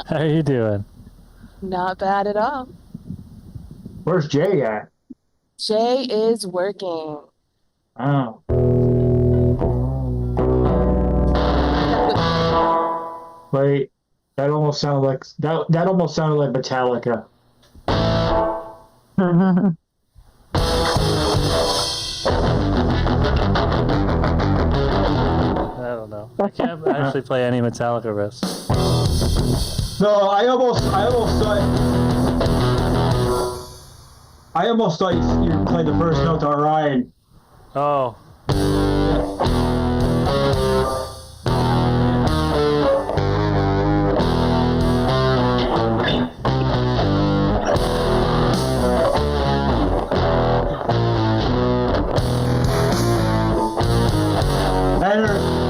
How are you doing? Not bad at all. Where's Jay at? Jay is working. Oh, wait. That almost sounded like that almost sounded like Metallica. I don't know. I can't actually play any Metallica riffs. No, I almost thought you played the first note to Orion. Oh,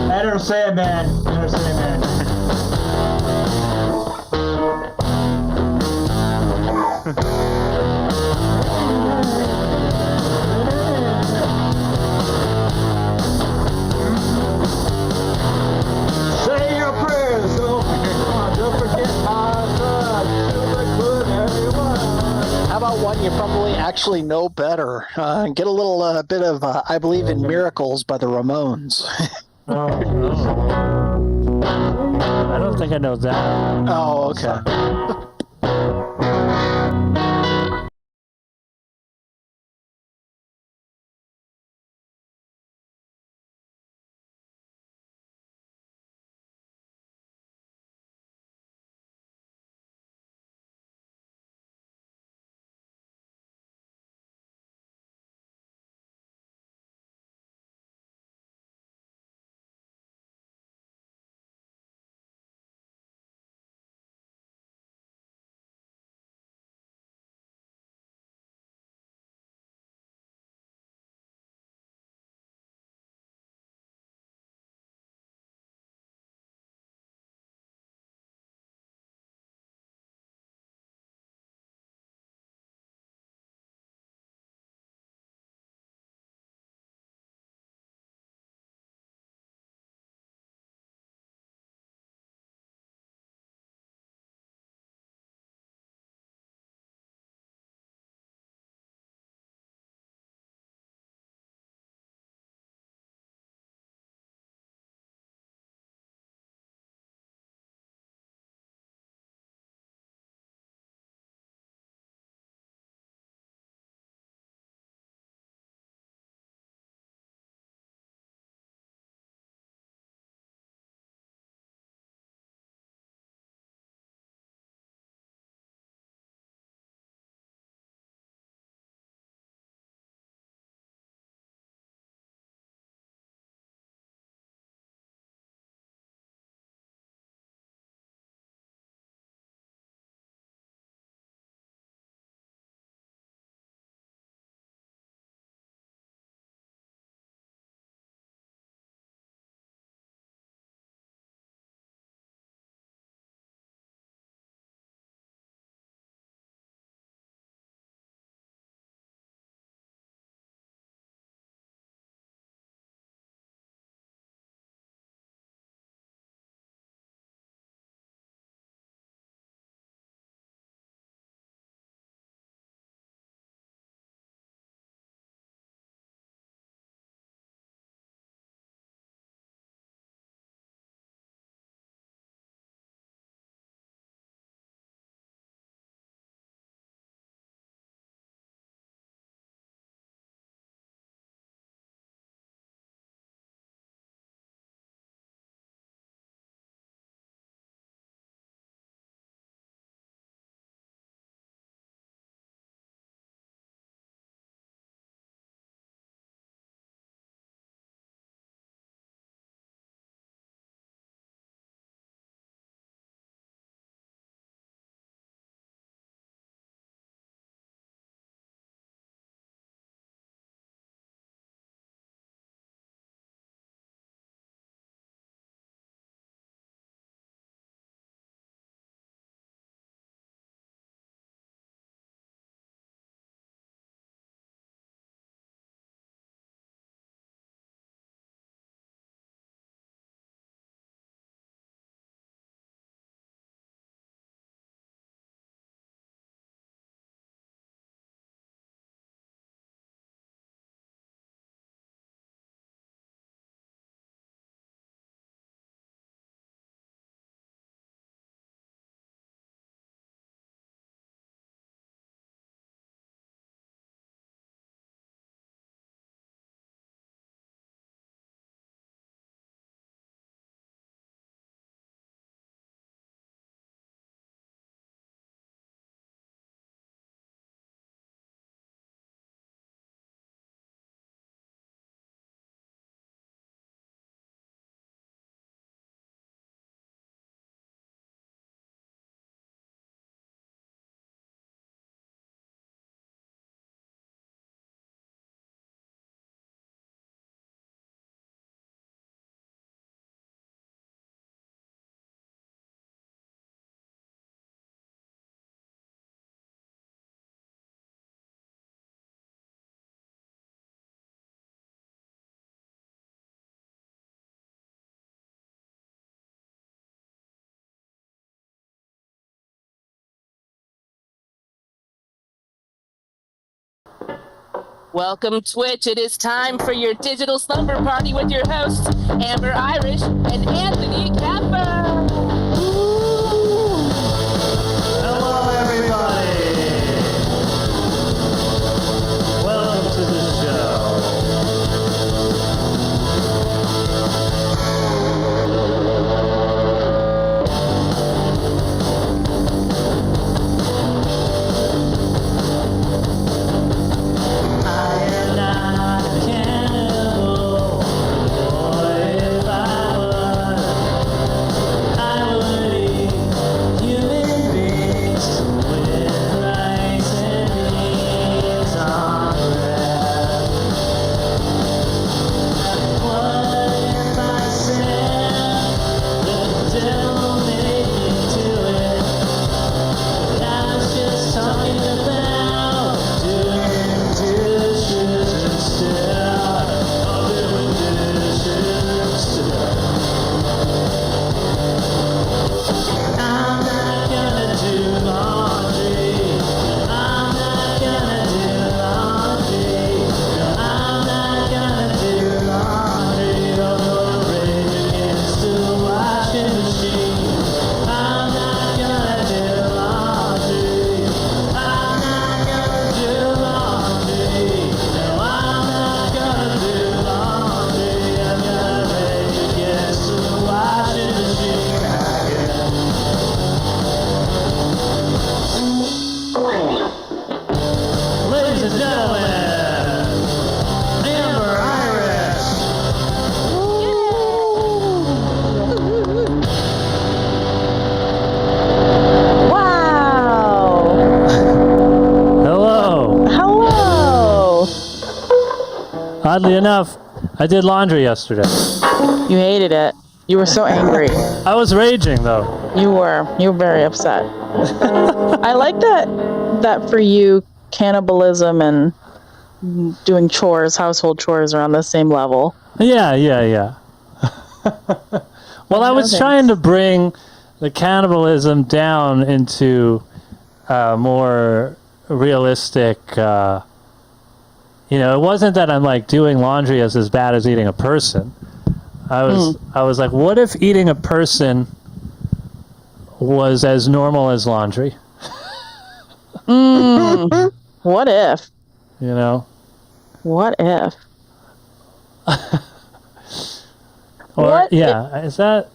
Enter Sandman. Enter Sandman. Say your prayers, don't forget my son. Good everyone. How about one you probably actually know better? Get a little bit of I Believe in Miracles by the Ramones. Oh. I don't think I know that. Oh, okay. Welcome, Twitch. It is time for your Digital Slumber Party with your hosts, Amber Irish and Anthony Kapfer. Hello, everybody. Welcome to the show. I am not a cannibal, boy, if I was, I would eat human beings with rice and beans on bread. What if I said the devil made me do it? I was just talking about doing dishes instead of doing dishes instead. I'm not gonna do laundry. I'm not gonna do laundry. No, I'm not gonna do laundry. I'm gonna rage against the washing machine. I'm not gonna do laundry. I'm not gonna do laundry. No, I'm not gonna do laundry. I'm gonna rage against the washing machine. Ladies and gentlemen, Amber Irish. Wow. Hello. Hello. Oddly enough, I did laundry yesterday. You hated it. You were so angry. I was raging though. You were very upset. I like that for you, cannibalism and doing chores, household chores are on the same level. Yeah. Well, I was trying to bring the cannibalism down into more realistic. It wasn't that I'm like doing laundry as bad as eating a person. I was like, what if eating a person was as normal as laundry? What if? You know? What if? Or is that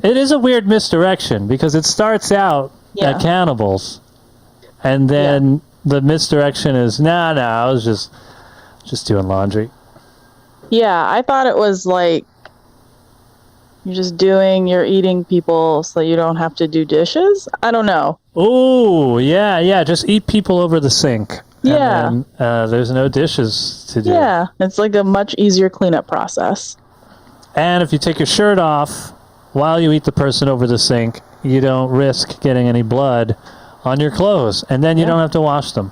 it is a weird misdirection because it starts out Yeah. at cannibals and then the misdirection is I was just doing laundry. Yeah, I thought it was like you're eating people so you don't have to do dishes. I don't know. Oh, yeah, just eat people over the sink. Yeah. And then, there's no dishes to do. Yeah, it's like a much easier cleanup process. And if you take your shirt off while you eat the person over the sink, you don't risk getting any blood on your clothes. And then you don't have to wash them.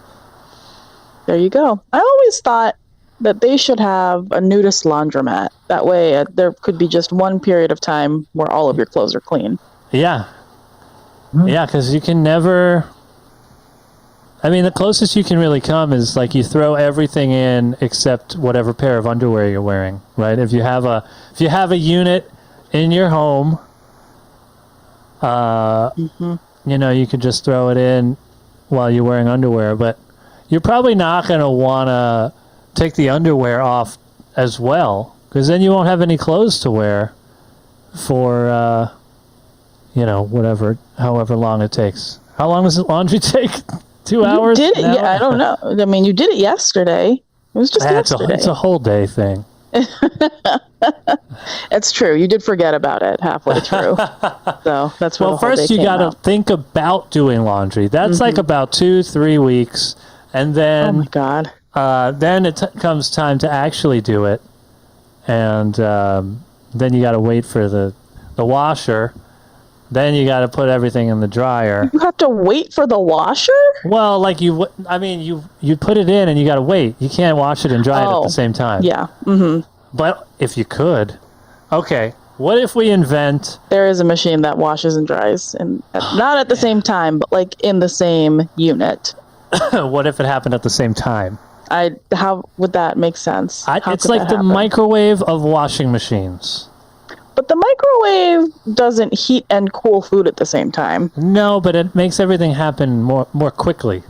There you go. I always thought that they should have a nudist laundromat. That way there could be just one period of time where all of your clothes are clean. Yeah. Yeah, because you can never... I mean, the closest you can really come is like you throw everything in except whatever pair of underwear you're wearing, right? If you have a unit in your home, you could just throw it in while you're wearing underwear, but you're probably not going to want to take the underwear off as well, because then you won't have any clothes to wear for, however long it takes. How long does laundry take? 2 hours? You did it? Yeah, I don't know. I mean, you did it yesterday. It was just yesterday. It's a whole day thing. It's true. You did forget about it halfway through. So that's what. Well, first you got to think about doing laundry. That's like about 2-3 weeks, and then oh my god, then it comes time to actually do it, and then you got to wait for the washer. Then you got to put everything in the dryer. You have to wait for the washer? Well, like you put it in and you got to wait. You can't wash it and dry it at the same time. Yeah. Mm-hmm. But if you could, okay. What if we invent? There is a machine that washes and dries, and not at the same time, but like in the same unit. What if it happened at the same time? How would that make sense? How It's could like that the happen? microwave of washing machines. But the microwave doesn't heat and cool food at the same time. No, but it makes everything happen more quickly.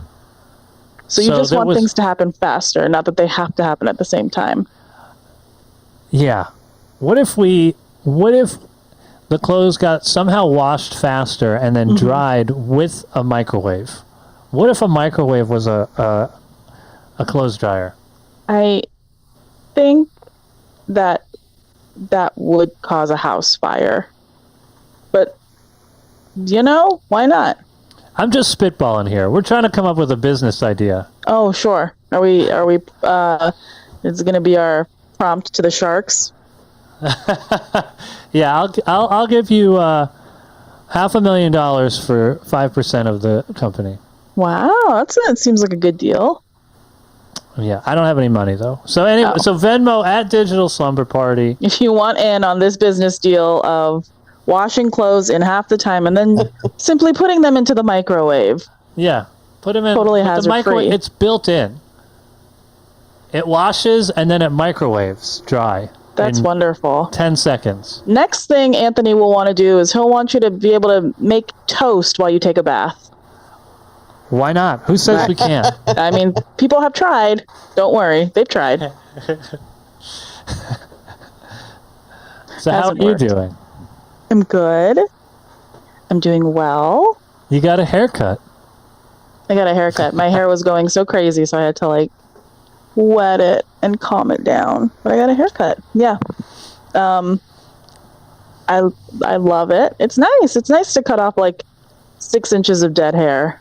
So you just want things to happen faster, not that they have to happen at the same time. Yeah. What if the clothes got somehow washed faster and then dried with a microwave? What if a microwave was a clothes dryer? I think that would cause a house fire. But, why not? I'm just spitballing here. We're trying to come up with a business idea. Oh, sure. Are we, is it going to be our prompt to the sharks? Yeah, I'll give you $500,000 for 5% of the company. Wow, that seems like a good deal. Yeah, I don't have any money though. So anyway, so Venmo at Digital Slumber Party. If you want in on this business deal of washing clothes in half the time and then simply putting them into the microwave. Yeah, put them in. Totally the microwave. hazard-free. It's built in. It washes and then it microwaves dry. That's in wonderful. 10 seconds. Next thing Anthony will want to do is he'll want you to be able to make toast while you take a bath. Why not? Who says we can't? I mean, people have tried. Don't worry. They've tried. So how are you doing? I'm good. I'm doing well. You got a haircut. I got a haircut. My hair was going so crazy, so I had to wet it and calm it down. But I got a haircut. Yeah. I love it. It's nice. It's nice to cut off 6 inches of dead hair.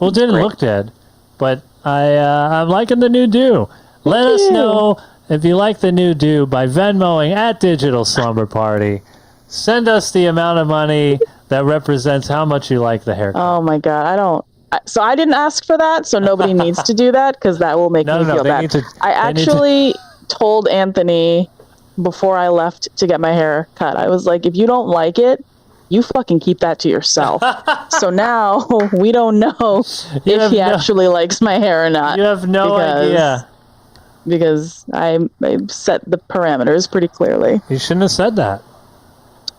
Well, it didn't look dead, but I'm liking the new do. Let us know if you like the new do by Venmoing at Digital Slumber Party. Send us the amount of money that represents how much you like the haircut. Oh my God, so I didn't ask for that, so nobody needs to do that because that will make me feel bad. I actually told Anthony before I left to get my hair cut, I was like, if you don't like it, you fucking keep that to yourself. So now we don't know if he actually likes my hair or not. You have no idea. Because I set the parameters pretty clearly. You shouldn't have said that.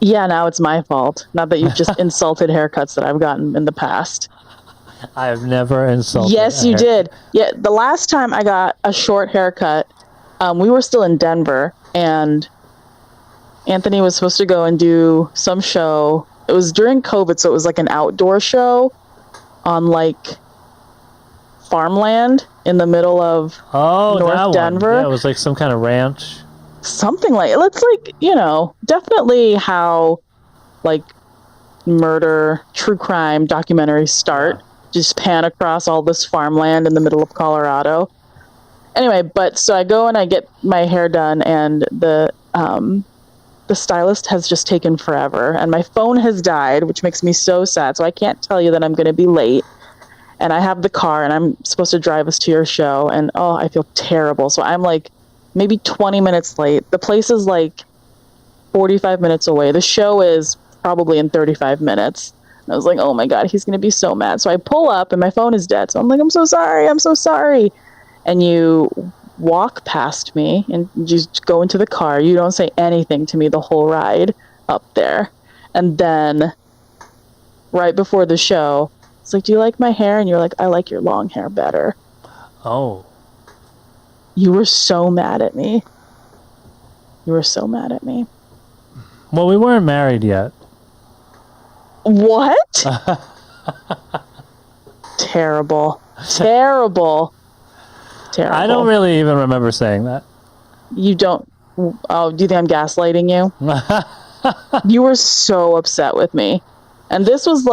Yeah, now it's my fault. Not that you've just insulted haircuts that I've gotten in the past. I have never insulted. Yes, you did. Yeah, the last time I got a short haircut, we were still in Denver, and Anthony was supposed to go and do some show. It was during COVID, so it was an outdoor show on farmland in the middle of North Denver. Yeah, it was some kind of ranch. Something it's definitely how murder, true crime documentaries start. Yeah. Just pan across all this farmland in the middle of Colorado. Anyway, so I go and I get my hair done, and the stylist has just taken forever, and my phone has died, which makes me so sad. So I can't tell you that I'm going to be late. And I have the car, and I'm supposed to drive us to your show, and I feel terrible. So I'm maybe 20 minutes late. The place is 45 minutes away. The show is probably in 35 minutes. And I was like, oh my God, he's going to be so mad. So I pull up, and my phone is dead. So I'm like, I'm so sorry. And you walk past me and just go into the car. You don't say anything to me the whole ride up there. And then right before the show, it's do you like my hair? And you're like, I like your long hair better. Oh. You were so mad at me. Well, we weren't married yet. What? Terrible. I don't really even remember saying that. You don't. Oh, do you think I'm gaslighting you? You were so upset with me. And this was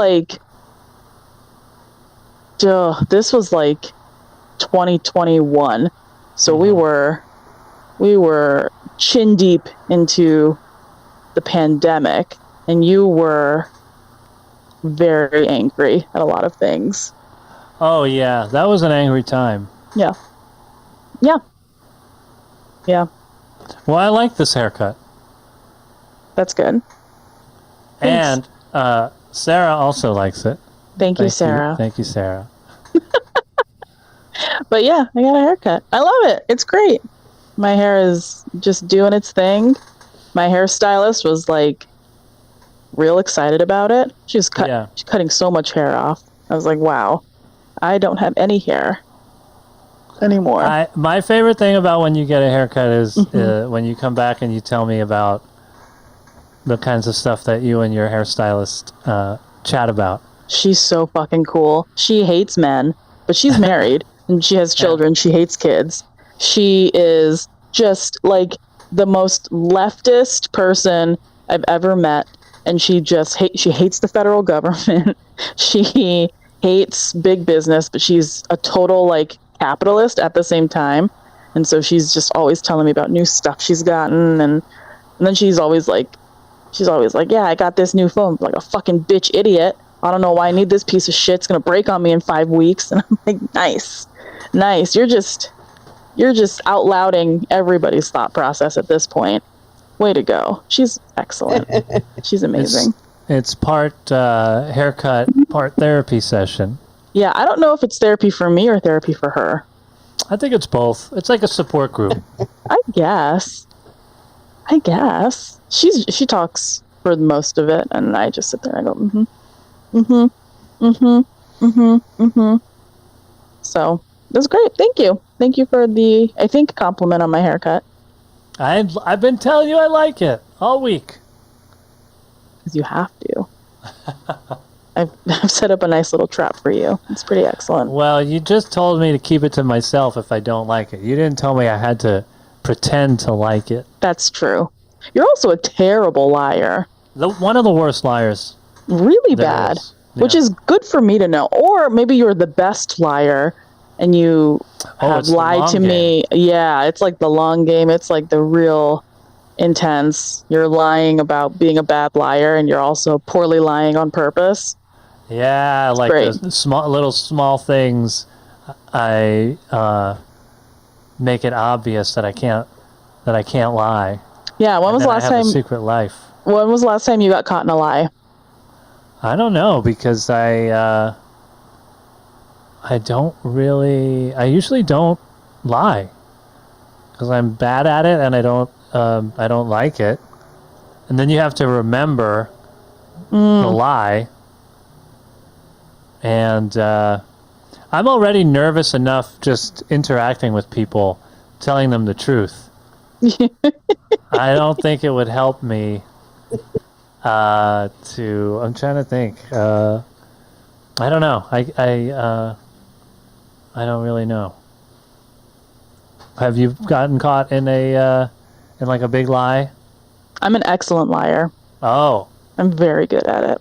this was 2021. So we were chin deep into the pandemic, and you were very angry at a lot of things. Oh yeah, that was an angry time. Yeah. Well, I like this haircut. That's good. Thanks. And Sarah also likes it. Thank you, Sarah. Thank you, Sarah. But yeah, I got a haircut. I love it. It's great. My hair is just doing its thing. My hairstylist was like real excited about it. She's cutting so much hair off. I was like, wow, I don't have any hair anymore. My favorite thing about when you get a haircut is when you come back and you tell me about the kinds of stuff that you and your hairstylist chat about. She's so fucking cool. She hates men, but she's married and she has children. Yeah. She hates kids. She is just like the most leftist person I've ever met. And she just she hates the federal government. She hates big business, but she's a total like capitalist at the same time. And so she's just always telling me about new stuff she's gotten. And then she's always like, yeah, I got this new phone. Like a fucking bitch idiot. I don't know why I need this piece of shit. It's going to break on me in 5 weeks. And I'm like, nice. You're just out louding everybody's thought process at this point. Way to go. She's excellent. She's amazing. It's part haircut, part therapy session. Yeah, I don't know if it's therapy for me or therapy for her. I think it's both. It's like a support group. I guess. She talks for most of it, and I just sit there and I go, So, it was great. Thank you. Thank you for the, I think, compliment on my haircut. I've been telling you I like it all week. Because you have to. I've set up a nice little trap for you. It's pretty excellent. Well, you just told me to keep it to myself if I don't like it. You didn't tell me I had to pretend to like it. That's true. You're also a terrible liar. One of the worst liars. Really bad. Yeah. Which is good for me to know. Or maybe you're the best liar and you have lied to me. Yeah, it's like the long game. It's like the real intense. You're lying about being a bad liar and you're also poorly lying on purpose. Yeah, it's like the small things. I make it obvious that I can't lie. Yeah, when was the last time? A secret life. When was the last time you got caught in a lie? I don't know because I usually don't lie because I'm bad at it and I don't like it. And then you have to remember the lie. And I'm already nervous enough just interacting with people, telling them the truth. I don't think it would help me I'm trying to think. I don't know. I don't really know. Have you gotten caught in in like a big lie? I'm an excellent liar. Oh. I'm very good at it.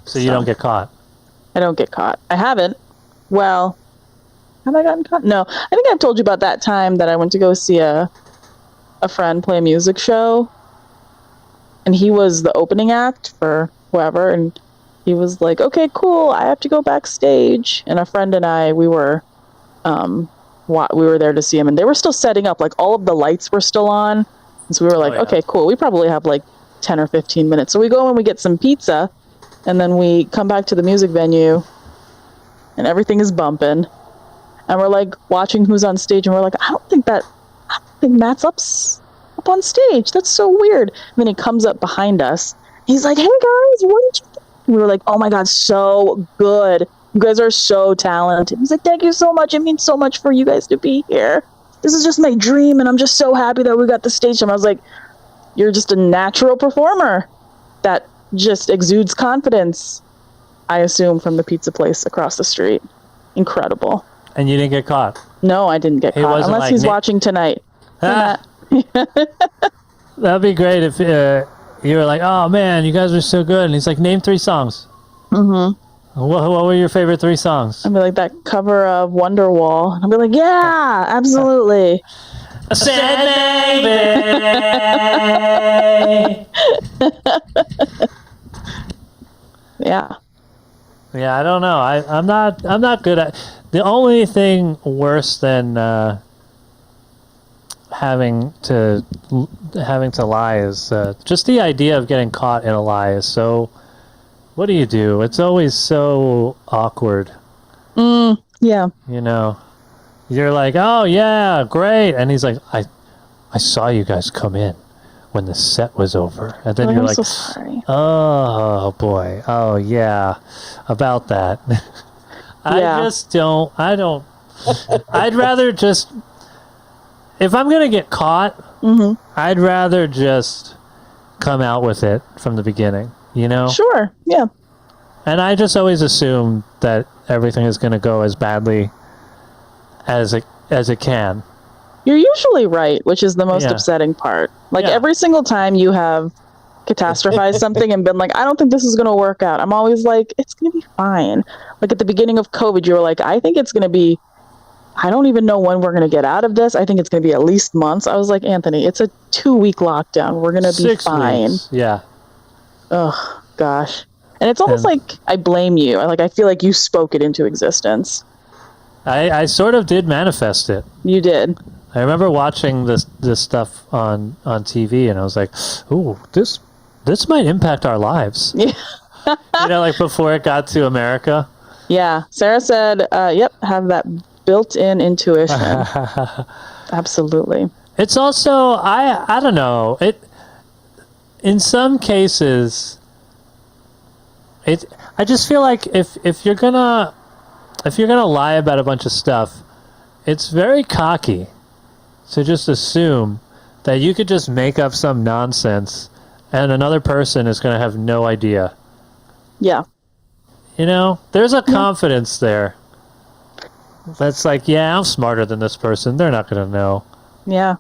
So you don't get caught? I don't get caught. I haven't. Well, have I gotten caught? No. I think I've told you about that time that I went to go see a friend play a music show. And he was the opening act for whoever. And he was like, okay, cool. I have to go backstage. And a friend and I, we were there to see him. And they were still setting up. Like, all of the lights were still on. And so we were like, okay, cool. We probably have like 10 or 15 minutes. So we go and we get some pizza. And then we come back to the music venue. And everything is bumping. And we're like watching who's on stage. And we're like, I don't think Matt's up on stage. That's so weird. And then he comes up behind us. He's like, hey guys, what did you think? We were like, oh my God, so good. You guys are so talented. He's like, thank you so much. It means so much for you guys to be here. This is just my dream. And I'm just so happy that we got the stage. And I was like, you're just a natural performer that just exudes confidence, I assume, from the pizza place across the street. Incredible. And you didn't get caught? No, I didn't get caught. Unless like he's watching tonight. That'd be great if you were like, oh man, you guys are so good. And he's like, name 3 songs. Mm-hmm. What were your favorite 3 songs? I'd be like, that cover of Wonderwall. And I'd be like, yeah, absolutely. I said maybe. Yeah. Yeah, I don't know. I'm not good at. The only thing worse than having to lie is just the idea of getting caught in a lie is so what do you do? It's always so awkward. Yeah. You know, you're like, oh yeah, great, and he's like, I saw you guys come in when the set was over, and then you're I'm like, so sorry. oh boy, oh yeah, about that. Yeah. I don't. I'd rather just, if I'm gonna get caught, I'd rather just come out with it from the beginning. You know. Sure. Yeah. And I just always assume that everything is going to go as badly as it can. You're usually right, which is the most Yeah. upsetting part. Like Yeah. every single time you have catastrophized something and been like, I don't think this is going to work out. I'm always like, it's going to be fine. Like at the beginning of COVID, you were like, I think it's going to be, I don't even know when we're going to get out of this. I think it's going to be at least months. I was like, Anthony, it's a 2-week lockdown. We're going to be 6 fine. weeks. Yeah. Oh, gosh. And it's almost like I blame you. I feel like you spoke it into existence. I sort of did manifest it. You did. I remember watching this stuff on TV, and I was like, ooh, this might impact our lives. Yeah. You know, like before it got to America. Yeah. Sarah said, yep, have that built-in intuition. Absolutely. It's also, I don't know, in some cases, I just feel like if you're gonna lie about a bunch of stuff, it's very cocky to just assume that you could just make up some nonsense and another person is gonna have no idea. Yeah. You know, there's a confidence there. That's like, yeah, I'm smarter than this person. They're not gonna know. Yeah.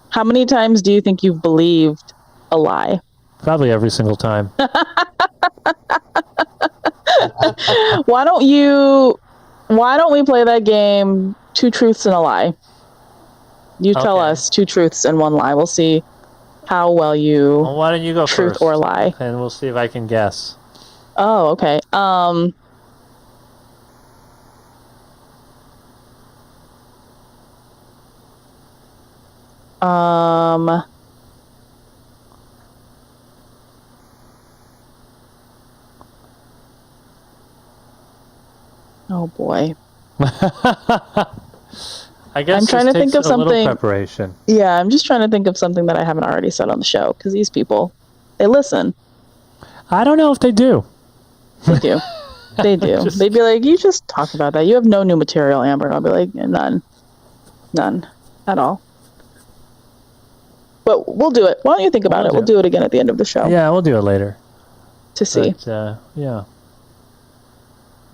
How many times do you think you've believed a lie? Probably every single time. Why don't we play that game, 2 truths and a lie? You tell Okay. us 2 truths and 1 lie. We'll see how well you Well, why don't you go truth first? or lie. And we'll see if I can guess. Oh, okay. Oh boy. I guess I'm trying this to think takes of a little something- preparation. Yeah, I'm just trying to think of something that I haven't already said on the show because these people, they listen. I don't know if they do. They do. They do. They'd be like, you just talk about that. You have no new material, Amber. And I'll be like, none. None at all. But we'll do it. Why don't you think about it? We'll do it again at the end of the show Yeah, we'll do it later. to see. But, yeah.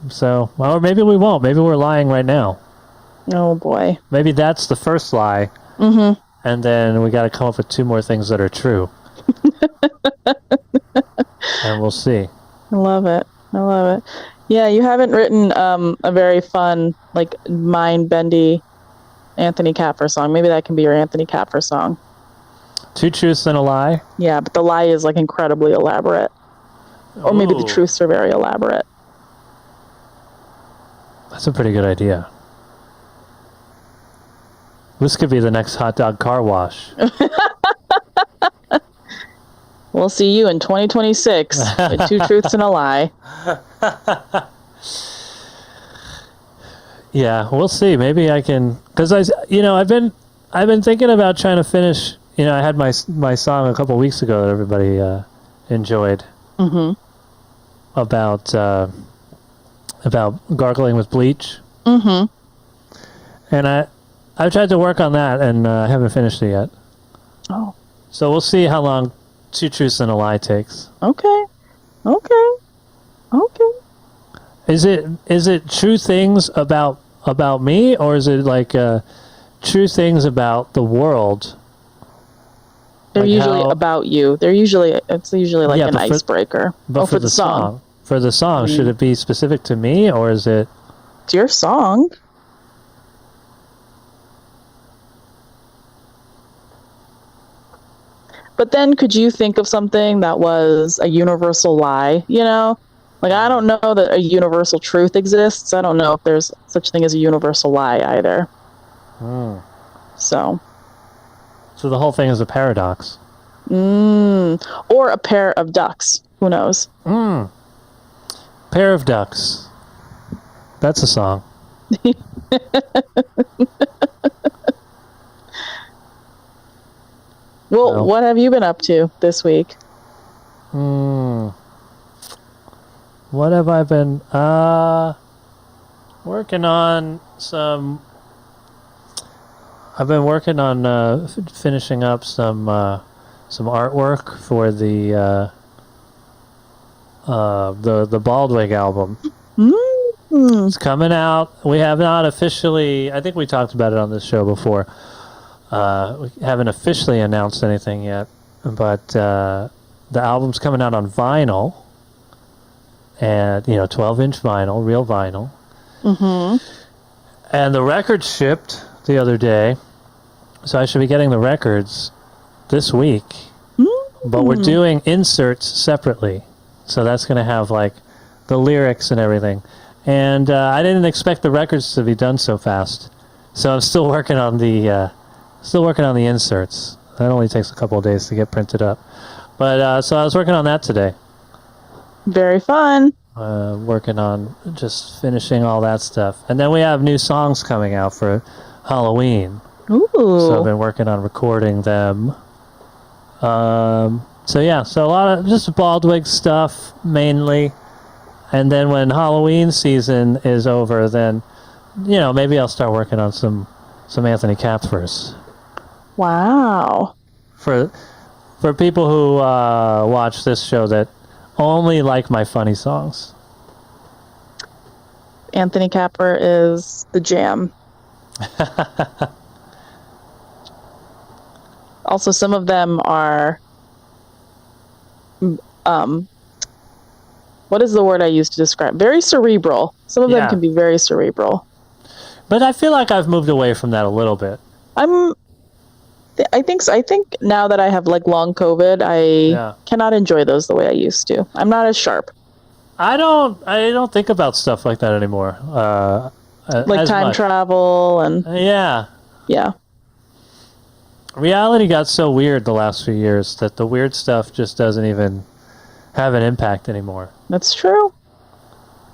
So, well, or maybe we won't. Maybe we're lying right now. Oh boy. Maybe that's the first lie. Mm-hmm. And then we got to come up with 2 more things that are true. And we'll see. I love it. I love it. Yeah, you haven't written a very fun, like, mind-bendy Anthony Kapfer song. Maybe that can be your Anthony Kapfer song. 2 truths and a lie. Yeah, but the lie is, like, incredibly elaborate. Or maybe the Ooh, truths are very elaborate. That's a pretty good idea. This could be the next hot dog car wash. We'll see you in 2026 with 2 truths and a lie. Yeah, we'll see. Maybe I can, because I've been thinking about trying to finish. You know, I had my song a couple weeks ago that everybody enjoyed. Mm-hmm. About gargling with bleach. Mm-hmm. And I've tried to work on that, and I haven't finished it yet. Oh. So we'll see how long 2 truths and a lie takes. Okay. Is it true things about me, or is it like true things about the world? They're Like usually how- about you. It's usually like Yeah, an but for- icebreaker. But for the song, should it be specific to me, or is it? It's your song. But then could you think of something that was a universal lie, you know? Like, I don't know that a universal truth exists. I don't know if there's such a thing as a universal lie either. So So the whole thing is a paradox. or a pair of ducks. Who knows? Pair of ducks. That's a song. Well, what have you been up to this week? What have I been working on? I've been working on finishing up some artwork for the Baldwig album. It's coming out. We have not officially, I think we talked about it on this show before. We haven't officially announced anything yet, but the album's coming out on vinyl, and 12-inch vinyl, real vinyl. And the record shipped the other day, so I should be getting the records this week. But we're doing inserts separately, so that's going to have like the lyrics and everything. And I didn't expect the records to be done so fast, so I'm still working on the inserts. That only takes a couple of days to get printed up. But so I was working on that today. Very fun. Working on just finishing all that stuff. And then we have new songs coming out for Halloween. Ooh. So I've been working on recording them. So a lot of just Baldwig stuff mainly. And then when Halloween season is over, then, maybe I'll start working on some Anthony Kapfers. Wow. For people who watch this show that only like my funny songs. Anthony Kapfer is the jam. Also, some of them are, what is the word I use to describe? Very cerebral. Some of them can be very cerebral. But I feel like I've moved away from that a little bit. I think so. I think now that I have like long COVID, I cannot enjoy those the way I used to. I'm not as sharp. I don't think about stuff like that anymore. Like time travel and yeah. Reality got so weird the last few years that the weird stuff just doesn't even have an impact anymore. That's true.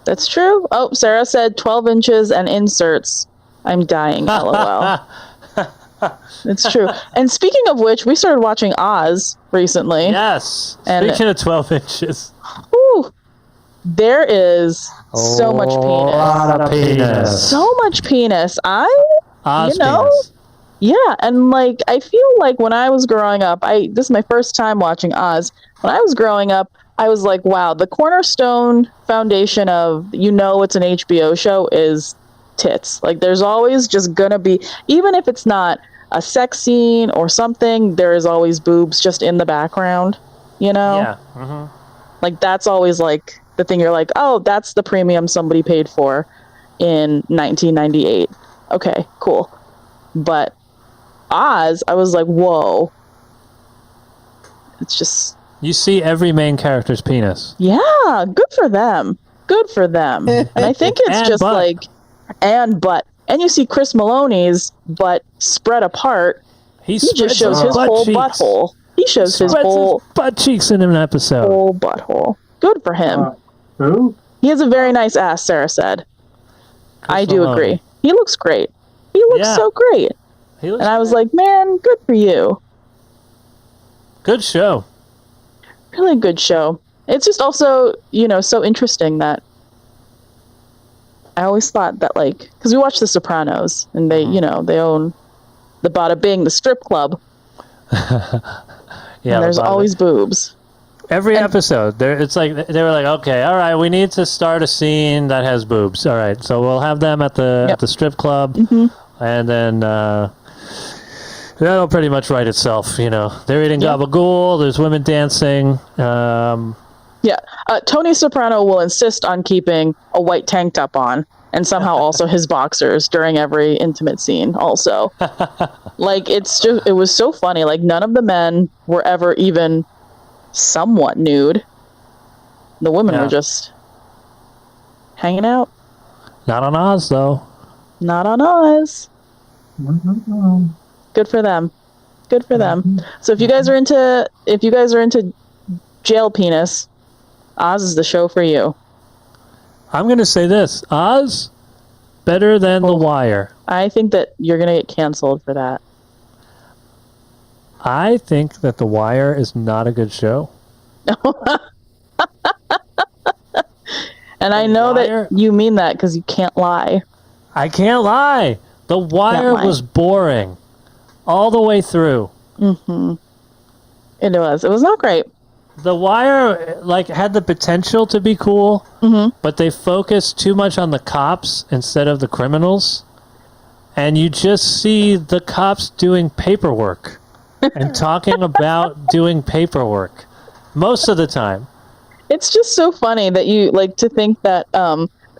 Oh, Sarah said 12 inches and inserts. I'm dying, LOL. It's true. And speaking of which, we started watching Oz recently. Yes. And speaking of 12 inches. Whew, there is so much penis. A lot of penis. So much penis. Oz penis. Yeah, and like I feel like when I was growing up, this is my first time watching Oz. When I was growing up, I was like, wow, the cornerstone foundation of it's an HBO show is tits. Like there's always just gonna be, even if it's not a sex scene or something, there is always boobs just in the background, Yeah. Like that's always like the thing you're like, oh, that's the premium somebody paid for in 1998. Okay, cool. But Oz, I was like, whoa. It's just... You see every main character's penis. Yeah, good for them. And I think it's just butt. Like... And butt. And you see Chris Maloney's butt spread apart. He just shows his whole butthole. He shows his whole... butt cheeks in an episode. Whole butthole. Good for him. Who? He has a very nice ass, Sarah said. I do Maloney. agree. He looks great. He looks so great. And I was like, man, good for you. Good show. Really good show. It's just also, so interesting that I always thought that, like, because we watch The Sopranos, and they, they own the Bada Bing, the strip club. And there's always boobs. Every episode, it's like they were like, okay, all right, we need to start a scene that has boobs. All right, so we'll have them at the strip club, and then that'll pretty much write itself. They're eating gabagool. There's women dancing. Tony Soprano will insist on keeping a white tank top on, and somehow also his boxers during every intimate scene. Also, like it was so funny. Like none of the men were ever even somewhat nude. The women were just hanging out. Not on Oz, though. Not on Oz. Good for them. So if you guys are into jail penis, Oz is the show for you. I'm going to say this. Oz, better than The Wire. I think that you're gonna get canceled for that. I think that The Wire is not a good show. And I know Wire- that you mean that because you can't lie. I can't lie. The Wire lie. was boring all the way through. It was. It was not great. The Wire had the potential to be cool, but they focused too much on the cops instead of the criminals. And you just see the cops doing paperwork and talking about doing paperwork most of the time. It's just so funny that you to think that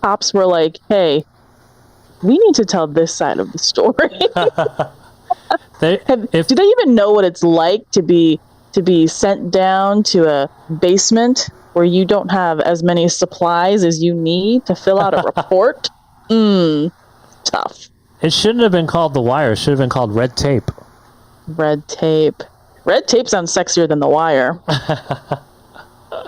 cops were like, "Hey, we need to tell this side of the story." Do they even know what it's like to be sent down to a basement where you don't have as many supplies as you need to fill out a report? Tough. It shouldn't have been called The Wire. It should have been called Red Tape. Red Tape. Red Tape sounds sexier than The Wire.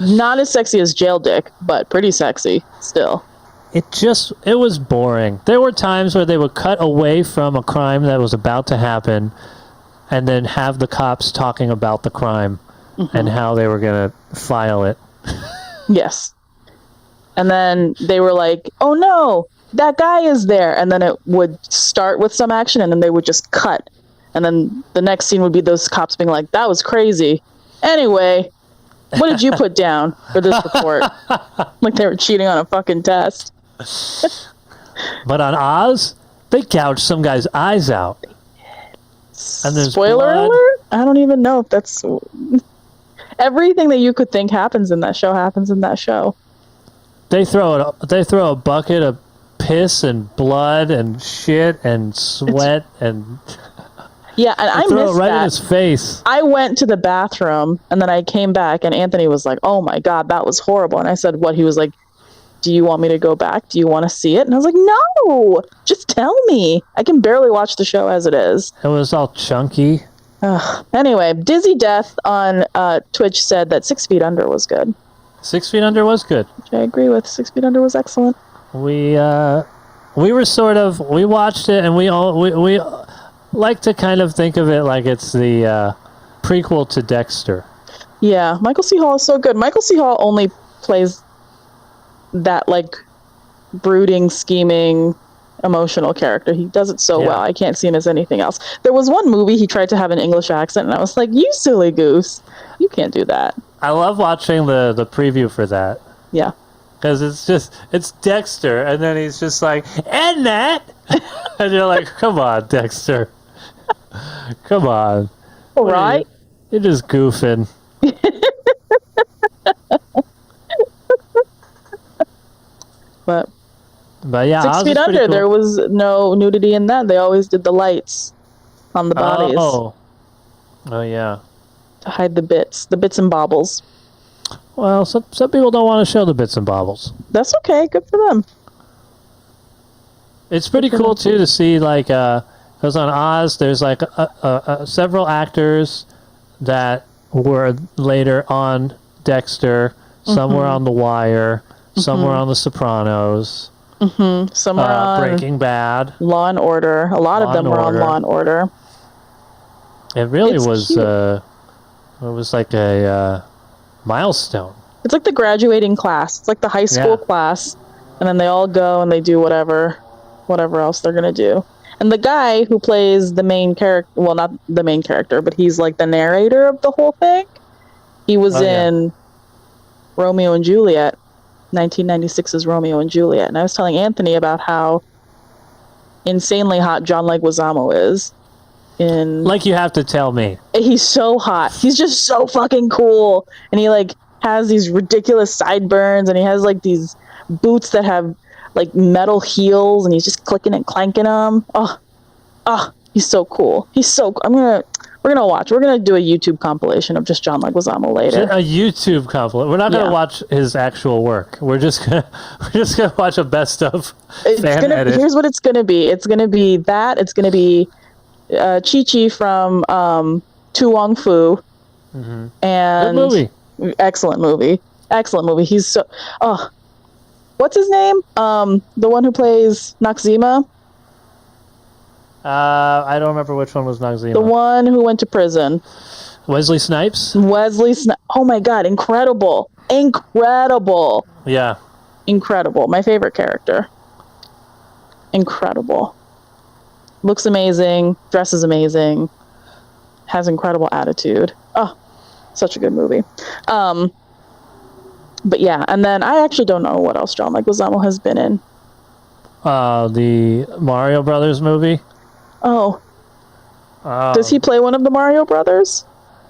Not as sexy as Jail Dick, but pretty sexy still. It was boring. There were times where they would cut away from a crime that was about to happen and then have the cops talking about the crime and how they were going to file it. Yes. And then they were like, "Oh no, that guy is there." And then it would start with some action and then they would just cut. And then the next scene would be those cops being like, "That was crazy. Anyway, what did you put down for this report?" Like they were cheating on a fucking test. But on Oz, they gouged some guy's eyes out. And there's Spoiler blood. alert? I don't even know if that's... Everything that you could think happens in that show. They throw a bucket of piss and blood and shit and sweat and Yeah, and I throw missed it right in that. his face. I went to the bathroom and then I came back and Anthony was like, "Oh my God, that was horrible." And I said, "What?" He was like, "Do you want me to go back? Do you want to see it?" And I was like, "No, just tell me. I can barely watch the show as it is." It was all chunky. Anyway, Dizzy Death on Twitch said that 6 Feet Under was good, 6 Feet Under was good. which I agree with. 6 Feet Under was excellent. We watched it and we like to kind of think of it like it's the prequel to Dexter. Yeah, Michael C. Hall is so good. Michael C. Hall only plays that brooding, scheming, emotional character. He does it so well. I can't see him as anything else. There was one movie he tried to have an English accent and I was like, "You silly goose. You can't do that." I love watching the preview for that. Yeah. Because it's Dexter, and then he's just like, "And that," and you're like, "Come on, Dexter, come on." All right. You're just goofing. But yeah, 6 Oz Feet is pretty Under, cool. there was no nudity in that. They always did the lights on the bodies Oh yeah. to hide the bits and bobbles. Well, some people don't want to show the bits and bobbles. That's okay. Good for them. It's pretty cool too to see because on Oz there's several actors that were later on Dexter, some were on The Wire, some were on The Sopranos, Some were on Breaking Bad. Law and Order. A lot of them were on Law and Order. It really It's was. cute. It was like a milestone. It's like the graduating class. It's like the high school class, and then they all go and they do whatever else they're gonna do. And the guy who plays the main character, well, not the main character, but he's like the narrator of the whole thing. He was in Romeo and Juliet, 1996's Romeo and Juliet, and I was telling Anthony about how insanely hot John Leguizamo is. Like you have to tell me. He's so hot. He's just so fucking cool. And he has these ridiculous sideburns and he has these boots that have metal heels and he's just clicking and clanking them. Oh, he's so cool. We're gonna do a YouTube compilation of just John Leguizamo later. A YouTube compilation. We're not gonna watch his actual work. We're just gonna watch a best of fan edit. Here's what it's gonna be. It's gonna be that. It's gonna be Chi-Chi from Tu Wong Fu. And good movie. Excellent movie. He's so what's his name? The one who plays Noxzema. I don't remember which one was Noxzema. The one who went to prison. Wesley Snipes? Wesley Snipes. Oh my God, incredible. Incredible. Yeah. Incredible. My favorite character. Incredible. Looks amazing. Dresses amazing. Has incredible attitude. Oh, such a good movie. But yeah, and then I actually don't know what else John Leguizamo has been in. The Mario Brothers movie. Oh. Does he play one of the Mario brothers?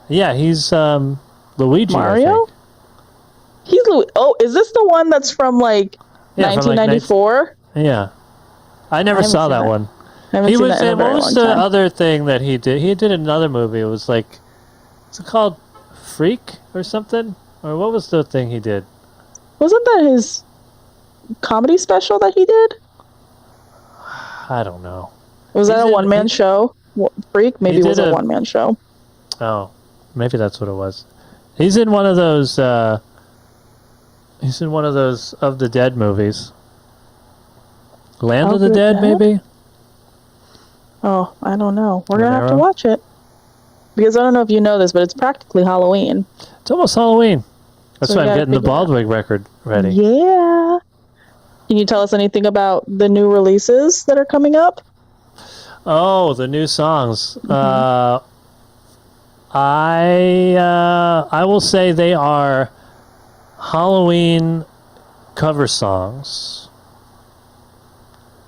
Yeah, he's Luigi. Mario? He's Oh, is this the one that's from like 1994? Yeah. I never saw that one. He was in, what was the other thing that he did? He did another movie. It was like, what's it called? Freak or something? Or what was the thing he did? Wasn't that his comedy special that he did? I don't know. Was that a one-man show? Freak? Maybe it was a one-man show. Oh, maybe that's what it was. He's in one of those, of the Dead movies. Land of the Dead, maybe? Oh, I don't know. We're going to have to watch it. Because I don't know if you know this, but it's practically Halloween. It's almost Halloween. That's why I'm getting the Baldwin record ready. Yeah. Can you tell us anything about the new releases that are coming up? Oh, the new songs. Mm-hmm. I will say they are Halloween cover songs.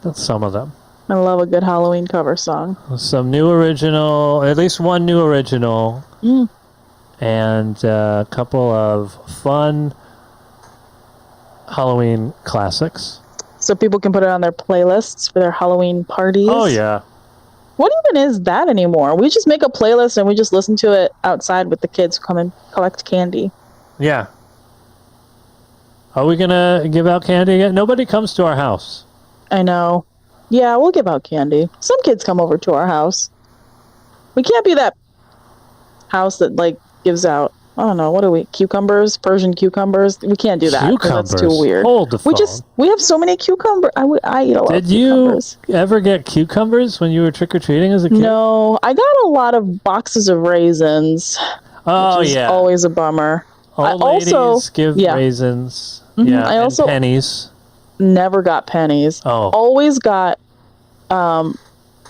That's some of them. I love a good Halloween cover song. Some new original, at least one new original, and a couple of fun Halloween classics. So people can put it on their playlists for their Halloween parties. Oh, yeah. What even is that anymore? We just make a playlist and we just listen to it outside with the kids who come and collect candy. Yeah. Are we going to give out candy again? Nobody comes to our house. I know. Yeah, we'll give out candy. Some kids come over to our house. We can't be that house that, like, gives out, I don't know, what are we, cucumbers? Persian cucumbers? We can't do that. Cucumbers? That's too weird. Hold the phone. We have so many cucumbers. I eat a lot of cucumbers. Did you ever get cucumbers when you were trick-or-treating as a kid? No, I got a lot of boxes of raisins. Oh, which is always a bummer. Old ladies give raisins. Mm-hmm. Yeah, I also and pennies. Never got pennies. Oh. Always got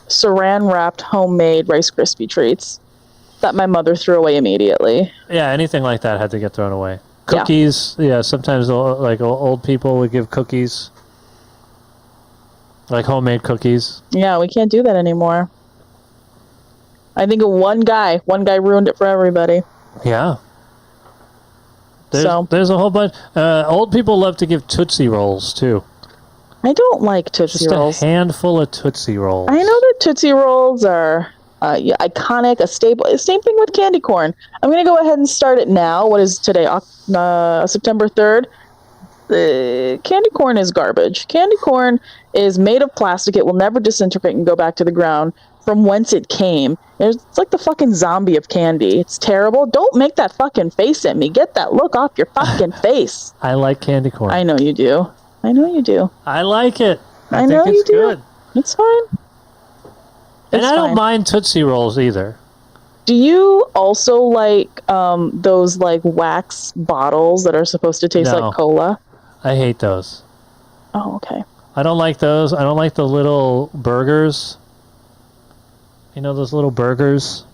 saran-wrapped homemade Rice Krispie treats that my mother threw away immediately. Yeah, anything like that had to get thrown away. Cookies, sometimes like old people would give cookies. Like homemade cookies. Yeah, we can't do that anymore. I think one guy ruined it for everybody. Yeah. There's a whole bunch. Old people love to give Tootsie Rolls, too. I don't like Tootsie Rolls. Just a handful of Tootsie Rolls. I know that Tootsie Rolls are iconic, a staple. Same thing with candy corn. I'm going to go ahead and start it now. What is today? September 3rd. Candy corn is garbage. Candy corn is made of plastic. It will never disintegrate and go back to the ground from whence it came. It's like the fucking zombie of candy. It's terrible. Don't make that fucking face at me. Get that look off your fucking face. I like candy corn. I know you do. I know you do. I like it. I know think it's you do. Good. It's fine. And I don't mind Tootsie Rolls either. Do you also like those like wax bottles that are supposed to taste like cola? I hate those. Oh, okay. I don't like those. I don't like the little burgers. You know those little burgers?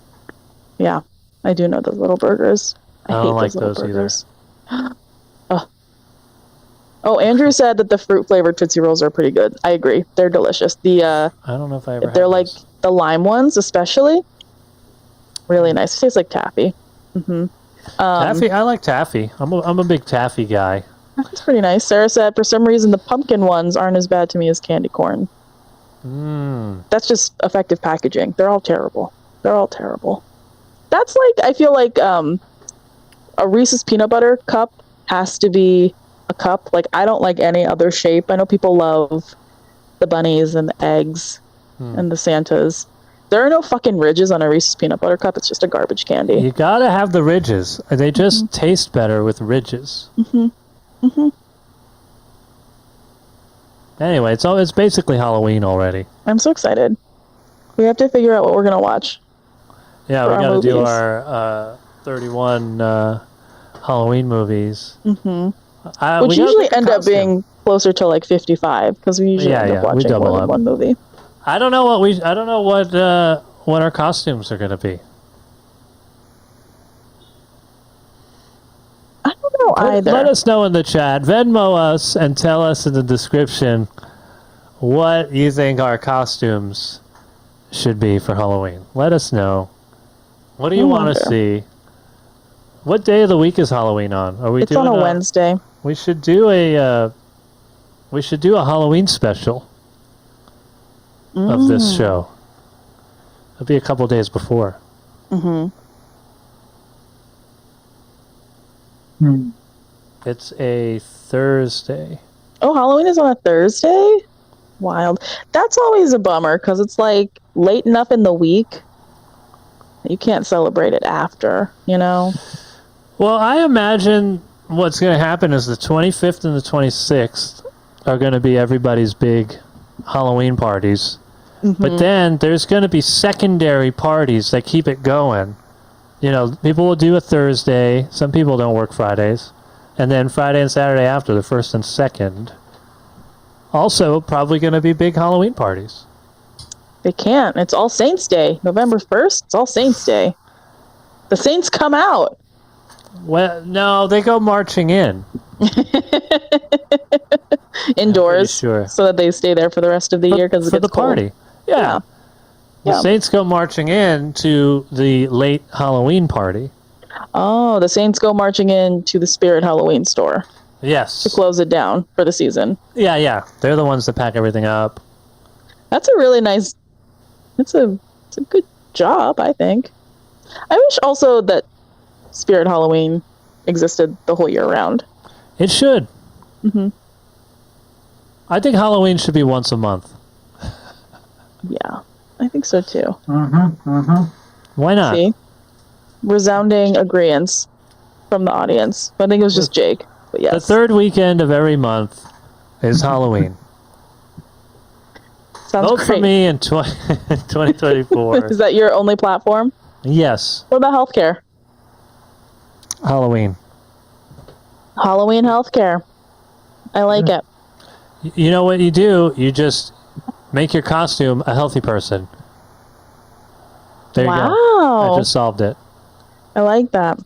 Yeah, I do know those little burgers. I don't hate like those either. Oh, Andrew said that the fruit flavored Tootsie Rolls are pretty good. I agree. They're delicious. I don't know if I ever. They're like the lime ones, especially. Really nice. It tastes like taffy. Mm-hmm. Taffy. I like taffy. I'm a big taffy guy. That's pretty nice. Sarah said, for some reason, the pumpkin ones aren't as bad to me as candy corn. That's just effective packaging. They're all terrible. That's like, I feel like a Reese's peanut butter cup has to be a cup. Like, I don't like any other shape. I know people love the bunnies and the eggs and the Santas. There are no fucking ridges on a Reese's peanut butter cup. It's just a garbage candy. You gotta have the ridges. They just taste better with ridges. Anyway, it's basically Halloween already. I'm so excited. We have to figure out what we're gonna watch. Yeah, For we our got to do movies. our 31 Halloween movies. Mm-hmm. We Which gotta usually pick a end up costume. being closer to like 55 because we usually end up we watching double more than up. one movie. I don't know what our costumes are gonna be. I don't know either. Let us know in the chat. Venmo us and tell us in the description what you think our costumes should be for Halloween. Let us know. What do you want to see? What day of the week is Halloween on? Are we It's doing on a Wednesday. We should do a Halloween special of this show. It'll be a couple days before. Mm-hmm. It's a Thursday. Oh, Halloween is on a Thursday? Wild. That's always a bummer because it's like late enough in the week. You can't celebrate it after, you know? Well, I imagine what's going to happen is the 25th and the 26th are going to be everybody's big Halloween parties. Mm-hmm. But then there's going to be secondary parties that keep it going. You know, people will do a Thursday. Some people don't work Fridays. And then Friday and Saturday after, the 1st and 2nd. Also, probably going to be big Halloween parties. They can't. It's All Saints Day. November 1st, it's All Saints Day. The Saints come out. Well, no, they go marching in. Indoors. Sure. So that they stay there for the rest of the year because it for gets the party. cold. Yeah. The Yeah. Saints go marching in to the late Halloween party. Oh, the Saints go marching in to the Spirit Halloween store Yes. to close it down for the season. Yeah. They're the ones that pack everything up. That's a really nice. It's a good job, I think. I wish also that Spirit Halloween existed the whole year round. It should. Mm-hmm. I think Halloween should be once a month. Yeah, I think so too. Why not? See? Resounding agreeance from the audience. I think it was just Jake, but yes. The third weekend of every month is Halloween. Sounds Vote great. for me in 2024. Is that your only platform? Yes. What about healthcare? Halloween. Halloween healthcare. I like it. You know what you do? You just make your costume a healthy person. There you go. Wow. I just solved it. I like that.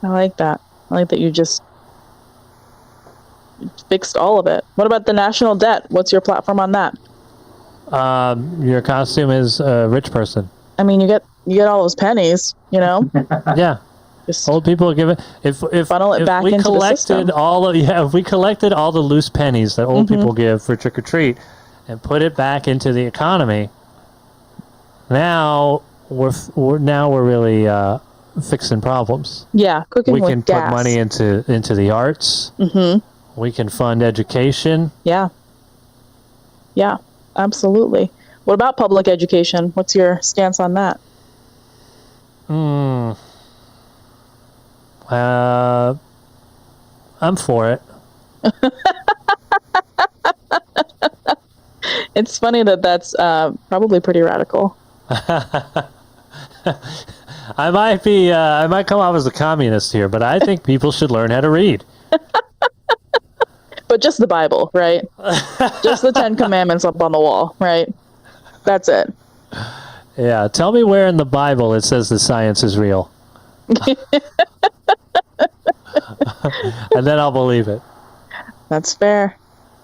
I like that you just fixed all of it. What about the national debt? What's your platform on that? Your costume is a rich person. I mean, you get all those pennies, you know? Yeah. Just Old people give it. If funnel it back we into the system. collected if we collected all the loose pennies that old Mm-hmm. people give for trick or treat, and put it back into the economy, now we're really fixing problems. Yeah, cooking We with can gas. put money into the arts. Mm-hmm. We can fund education. Yeah. Yeah, absolutely. What about public education? What's your stance on that? I'm for it. It's funny that's probably pretty radical. I might come off as a communist here, but I think people should learn how to read. But just the Bible, right? Just the 10 Commandments up on the wall, right? That's it. Yeah, tell me where in the Bible it says that science is real. And then I'll believe it. That's fair.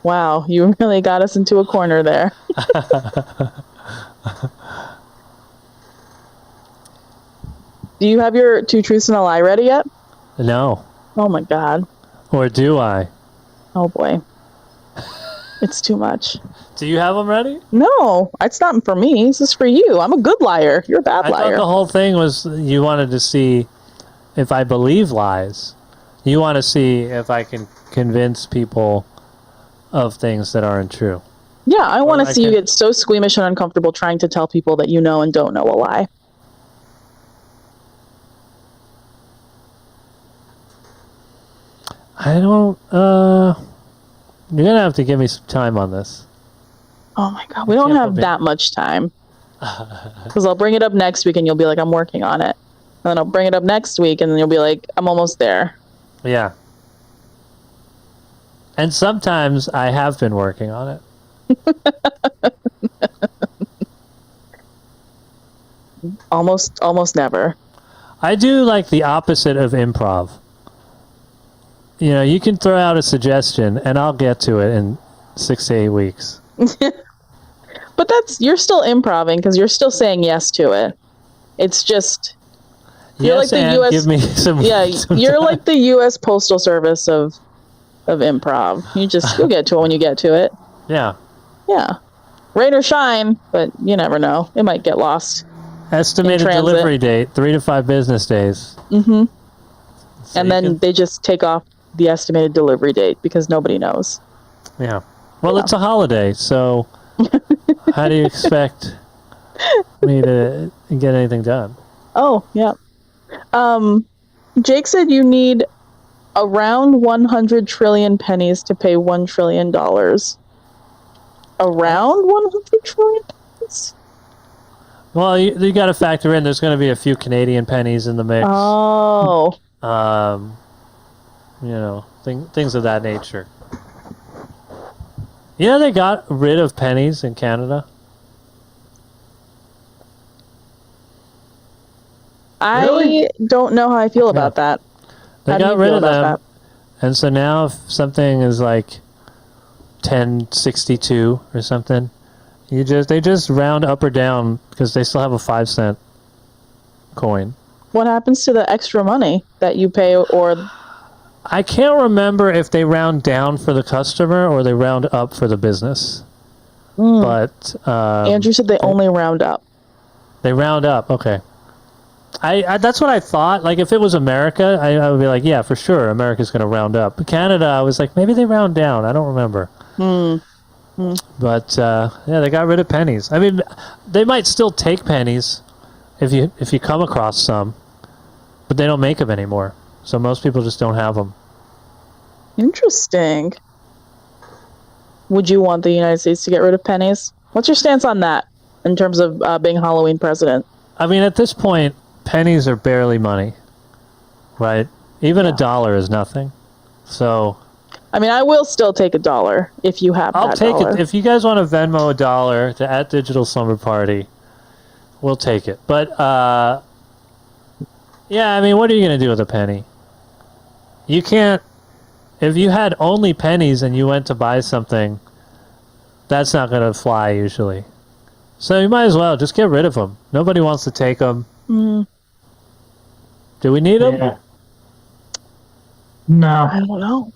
Wow, you really got us into a corner there. Do you have your 2 truths and a lie ready yet? No. Oh my God. Or do I? Oh boy. It's too much. Do you have them ready? No, it's not for me. This is for you. I'm a good liar. You're a bad I thought liar. the whole thing was you wanted to see if I believe lies. You want to see if I can convince people of things that aren't true. Yeah, I want I to see you can- get so squeamish and uncomfortable trying to tell people that you know and don't know a lie. I don't You're gonna have to give me some time on this. Oh my god, we don't have that much time. Because I'll bring it up next week and you'll be like, I'm working on it. And then I'll bring it up next week and then you'll be like, I'm almost there. Yeah. And sometimes I have been working on it. Almost never. I do like the opposite of improv. You know, you can throw out a suggestion and I'll get to it in 6 to 8 weeks. But you're still improving because you're still saying yes to it. It's just you're Yes, like the and US give me some. some you're time. like the US Postal Service of improv. You'll get to it when you get to it. Yeah. Yeah. Rain or shine, but you never know. It might get lost. Estimated delivery date 3 to 5 business days. Mm-hmm. So And then they just take off the estimated delivery date because nobody knows. Yeah. Well, it's a holiday, so how do you expect me to get anything done? Oh, yeah. Jake said you need around 100 trillion pennies to pay $1 trillion. Around 100 trillion pennies? Well, you got to factor in there's going to be a few Canadian pennies in the mix. Oh. You know, things of that nature. You know, they got rid of pennies in Canada. I don't know how I feel about that. They How do got you rid feel of about them, and so now if something is like 10.62 or something, they just round up or down because they still have a 5-cent coin. What happens to the extra money that you pay, or I can't remember if they round down for the customer or they round up for the business. But Andrew said they only round up. They round up. Okay. I that's what I thought. Like if it was America, I would be like, yeah, for sure, America's going to round up. But Canada, I was like, maybe they round down. I don't remember. But yeah, they got rid of pennies. I mean, they might still take pennies if you come across some, but they don't make them anymore. So most people just don't have them. Interesting. Would you want the United States to get rid of pennies? What's your stance on that in terms of being Halloween president? I mean, at this point, pennies are barely money, right? Even a dollar is nothing. So, I mean, I will still take $1 if you have I'll that take dollar. it. If you guys want to Venmo $1 to @Digital Slumber Party, we'll take it. But yeah, I mean, what are you going to do with a penny? You can't. If you had only pennies and you went to buy something, that's not going to fly usually. So you might as well just get rid of them. Nobody wants to take them. Do we need them? Yeah. No. I don't know.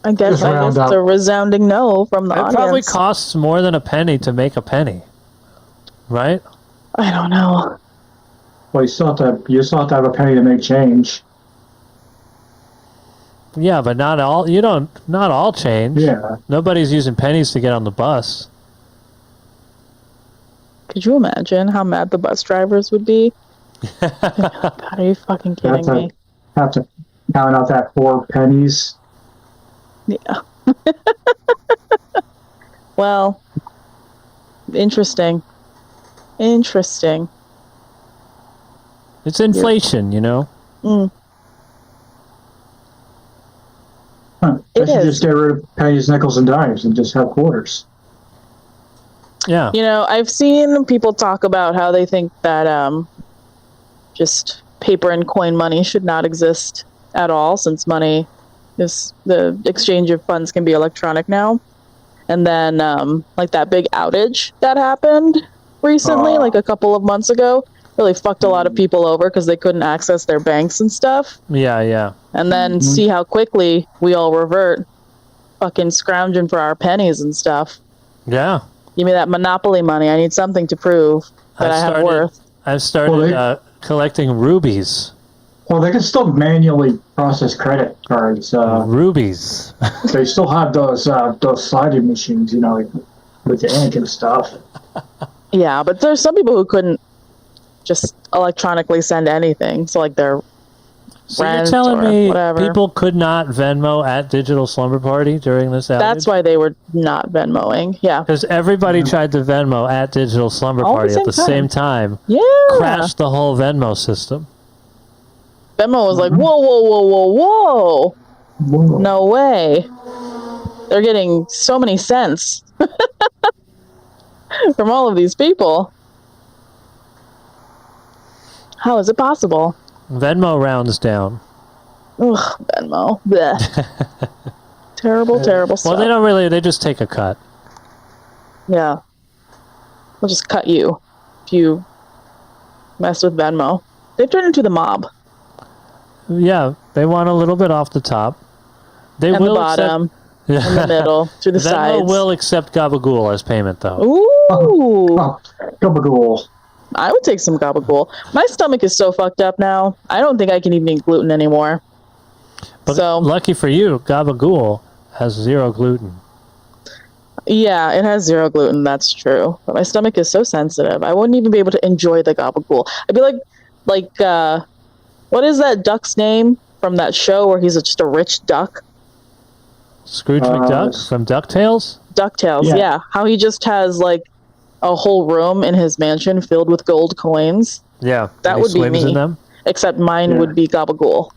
I guess Just round it's up. a resounding no from the It audience. probably costs more than a penny to make a penny, right? I don't know. Well, you still have to have a penny to make change. Yeah, but not all. Not all change. Yeah. Nobody's using pennies to get on the bus. Could you imagine how mad the bus drivers would be? God, are you fucking kidding me? Have to count out that 4 pennies. Yeah. Well, interesting. Interesting. It's inflation, you know. Huh. It They should is. just get rid of pennies, nickels, and dimes and just have quarters. Yeah. You know, I've seen people talk about how they think that just paper and coin money should not exist at all, since money is the exchange of funds can be electronic now. And then like that big outage that happened recently, like a couple of months ago, really fucked a lot of people over because they couldn't access their banks and stuff. Yeah. And then see how quickly we all revert, fucking scrounging for our pennies and stuff. Yeah. Give me that Monopoly money. I need something to prove that I have worth. I've started collecting rubies. Well, they can still manually process credit cards. Rubies. They still have those sliding machines, you know, like, with the ink and stuff. Yeah, but there's some people who couldn't just electronically send anything. So like their So you're rent telling or me whatever. people could not Venmo at Digital Slumber Party during this outage? That's why they were not Venmoing. Yeah. Because everybody tried to Venmo at Digital Slumber All at the Party at the same same time. Yeah. Crashed the whole Venmo system. Venmo was like, whoa, whoa, whoa, whoa, whoa. No way. They're getting so many cents from all of these people. How is it possible? Venmo rounds down. Ugh, Venmo. Blech. Terrible, terrible stuff. Well, they don't really. They just take a cut. Yeah. They'll just cut you if you mess with Venmo. They've turned into the mob. Yeah, they want a little bit off the top. They And the will bottom, accept, in the middle, to the Venmo sides. will accept gabagool as payment, though. Ooh. Gabagool. I would take some gabagool. My stomach is so fucked up now. I don't think I can even eat gluten anymore. But So lucky for you, gabagool has 0 gluten. yeah, it has 0 gluten. That's true. But my stomach is so sensitive. I wouldn't even be able to enjoy the gabagool. I'd be like, what is that duck's name from that show where he's just a rich duck? Scrooge McDuck from DuckTales? DuckTales, yeah. How he just has like a whole room in his mansion filled with gold coins. Yeah. That would be swims me. in them? Except mine would be gabagool.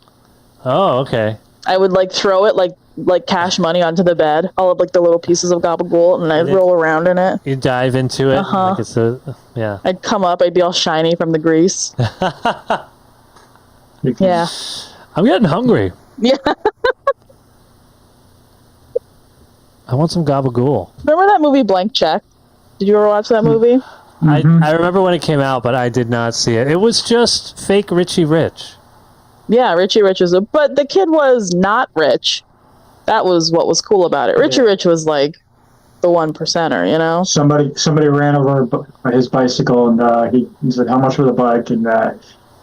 Oh, okay. I would like throw it like cash money onto the bed, all of like the little pieces of gabagool, and I'd roll around in it. You dive into it. Like it's yeah. I'd come up, I'd be all shiny from the grease. Yeah. I'm getting hungry. Yeah. I want some gabagool. Remember that movie Blank Check? Did you ever watch that movie? I remember when it came out, but I did not see it. It was just fake Richie Rich. Yeah, Richie Rich was but the kid was not rich. That was what was cool about it. Richie Rich was like the 1%er, you know? Somebody ran over his bicycle, and he said, "How much for the bike?" And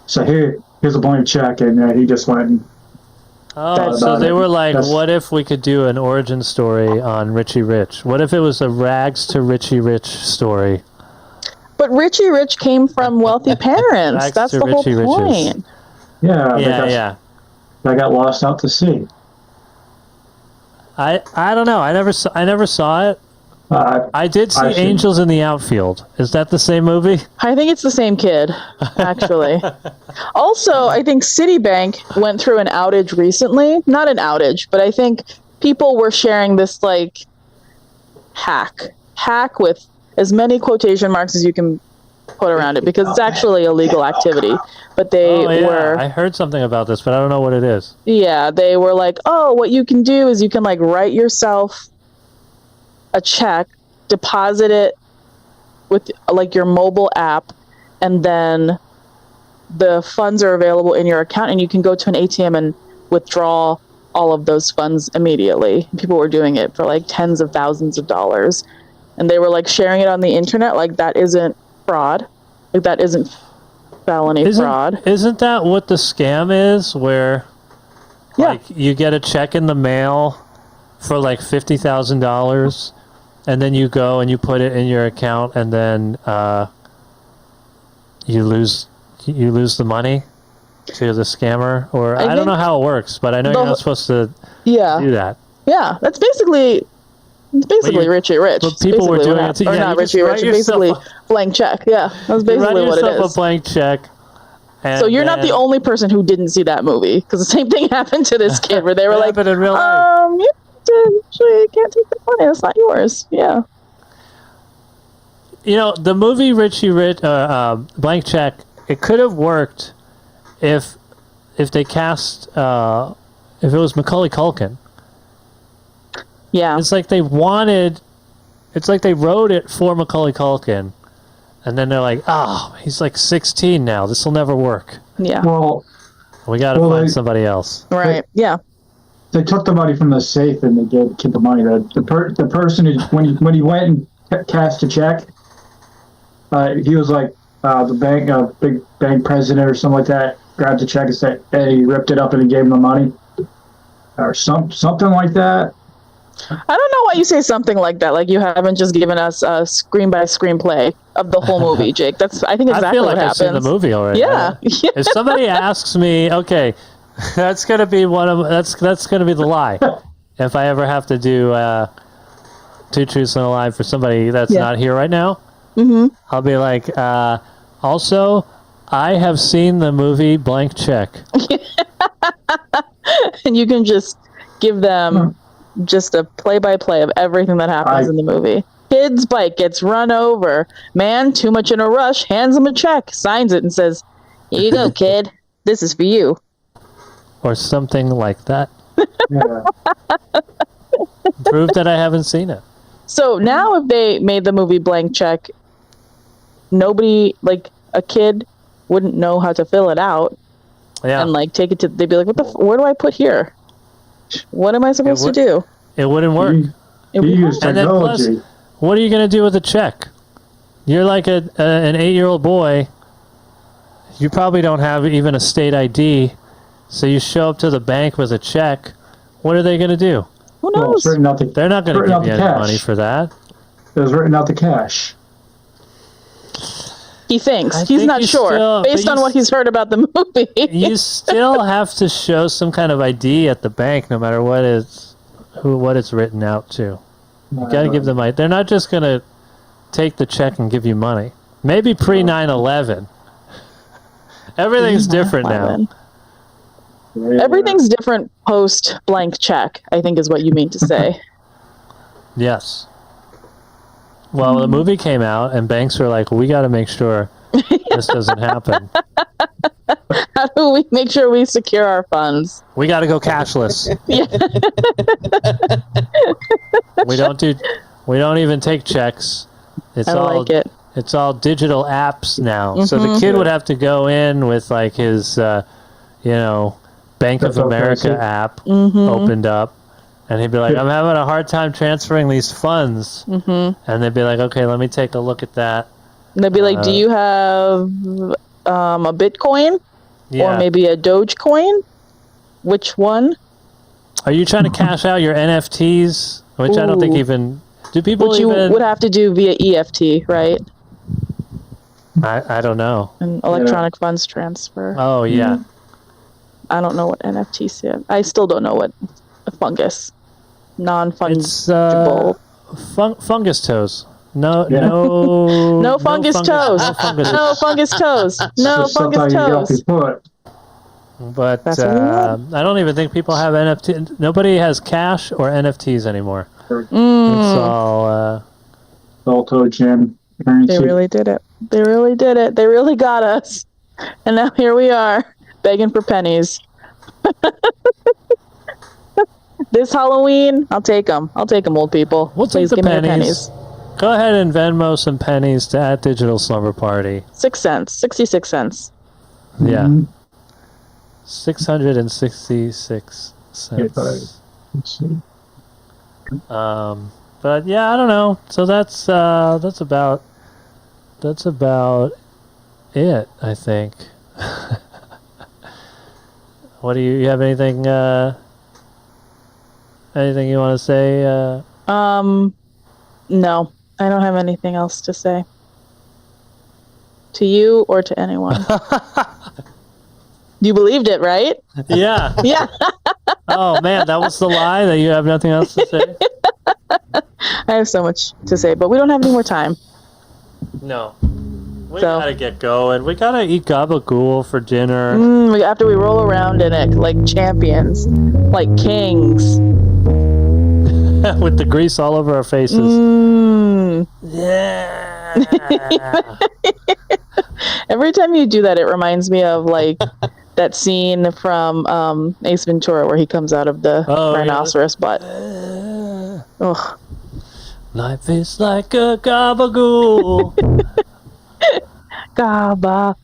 so here's a blank check, and he just went. Oh, so they were like, what if we could do an origin story on Richie Rich? What if it was a rags to Richie Rich story? But Richie Rich came from wealthy parents. Rags That's to the whole Richie Riches. point. Yeah. They got lost out to sea. I don't know. I never saw it. I did see Angels in the Outfield. Is that the same movie? I think it's the same kid, actually. Also, I think Citibank went through an outage recently. Not an outage, but I think people were sharing this like hack with as many quotation marks as you can put around it, because it's actually a legal activity. But they were... I heard something about this, but I don't know what it is. Yeah, they were like, oh, what you can do is you can like write yourself a check, deposit it with like your mobile app, and then the funds are available in your account, and you can go to an ATM and withdraw all of those funds immediately. People were doing it for like tens of thousands of dollars, and they were like sharing it on the internet. Like, that isn't fraud. Like, that isn't felony fraud. Isn't that what the scam is, where like you get a check in the mail for like $50,000, and then you go and you put it in your account, and then you lose the money to the scammer? Or I don't know how it works, but I know you're not supposed to do that. Yeah, that's basically Richie Rich. But people were doing it. Or not Richie Rich, basically blank check. Yeah, that's basically what it is. You write yourself a blank check. So you're not the only person who didn't see that movie, because the same thing happened to this kid where they were like, in real life. you can't take the money, it's not yours. Yeah. You know, the movie Richie Rich, Blank Check, it could have worked if they cast, if it was Macaulay Culkin. Yeah. It's like they wrote it for Macaulay Culkin, and then they're like, oh, he's like 16 now, this will never work. Yeah. Well, we got to find somebody else. Right. Yeah. They took the money from the safe and they gave the kid the money. The person who, when he went and cashed a check, he was like the bank, big bank president or something like that, grabbed the check and said, hey, he ripped it up and he gave him the money, or something like that. I don't know why you say something like that. Like, you haven't just given us a screen by screenplay of the whole movie, Jake. I think exactly I feel like what happens. I've seen the movie already. Yeah. If somebody asks me, okay, That's gonna be that's gonna be the lie. If I ever have to do Two Truths and a Lie for somebody that's not here right now, I'll be like, also, I have seen the movie Blank Check. And you can just give them just a play-by-play of everything that happens in the movie. Kid's bike gets run over. Man, too much in a rush, hands him a check, signs it, and says, "Here you go, kid. This is for you." Or something like that. Yeah. Prove that I haven't seen it. So now if they made the movie Blank Check, nobody, like a kid, wouldn't know how to fill it out and like take it to, they'd be like, where do I put here? What am I supposed to do? It wouldn't work. You use And then plus, technology. what are you going to do with a check? You're like an 8-year-old boy. You probably don't have even a state ID. So you show up to the bank with a check. What are they going to do? Who Well, knows? it's written out the, They're not going to written give out you the any cash. money for that. It was written out the cash. He thinks. I He's think not you sure. still- Based but on you what he's heard about the movie. You still have to show some kind of ID at the bank, no matter what it's written out to. You got to give them. They're not just going to take the check and give you money. Maybe pre 9/11. Everything's different now. Everything's different post Blank Check, I think is what you mean to say. Yes. Well, the movie came out, and banks were like, "We got to make sure this doesn't happen. How do we make sure we secure our funds? We got to go cashless. Yeah. We don't even take checks. It's I all like it. It's all digital apps now. So the kid would have to go in with like his, Bank of America app opened up, and he'd be like, "I'm having a hard time transferring these funds," and they'd be like, "Okay, let me take a look at that." And they'd be like, "Do you have a Bitcoin or maybe a Dogecoin? Which one?" Are you trying to cash out your NFTs? Which I don't think even do people Which you would have to do via EFT, right? I don't know. An electronic funds transfer. Oh yeah. I don't know what NFTs stand. I still don't know what a fungus, non-fungible. It's fungus toes. No fungus toes. No fungus toes. No Just fungus sometimes you got toes. your foot. But That's what we want. I don't even think people have NFT. Nobody has cash or NFTs anymore. It's all Alto Gym currency. They really did it. They really did it. They really got us. And now here we are, begging for pennies. This Halloween, I'll take them. I'll take them, old people. We'll Please take the give me the pennies. Go ahead and Venmo some pennies to @Digital Slumber Party. 6 cents. 66 cents. Yeah. Mhm. 666 cents. Let's see. But yeah, I don't know. So that's about it, I think. What do you have anything you want to say? No, I don't have anything else to say. To you or to anyone. You believed it, right? Yeah. Yeah. Oh man, that was the lie, that you have nothing else to say? I have so much to say, but we don't have any more time. No. We So- gotta get going. We gotta eat gabagool for dinner. After we roll around in it like champions, like kings. With the grease all over our faces. Yeah. Every time you do that, it reminds me of like that scene from Ace Ventura where he comes out of the rhinoceros butt. Ugh. Life is like a gabagool. Gabagool.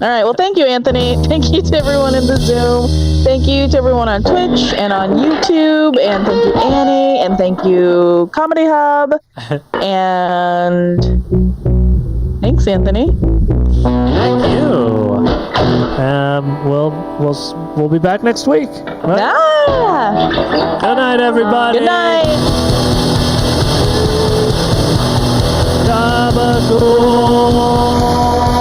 All right. Well, thank you, Anthony. Thank you to everyone in the Zoom. Thank you to everyone on Twitch and on YouTube. And thank you, Annie. And thank you, Comedy Hub. And thanks, Anthony. Thank you. We'll be back next week. Right? Ah! Good night, everybody. Good night. Gabagool.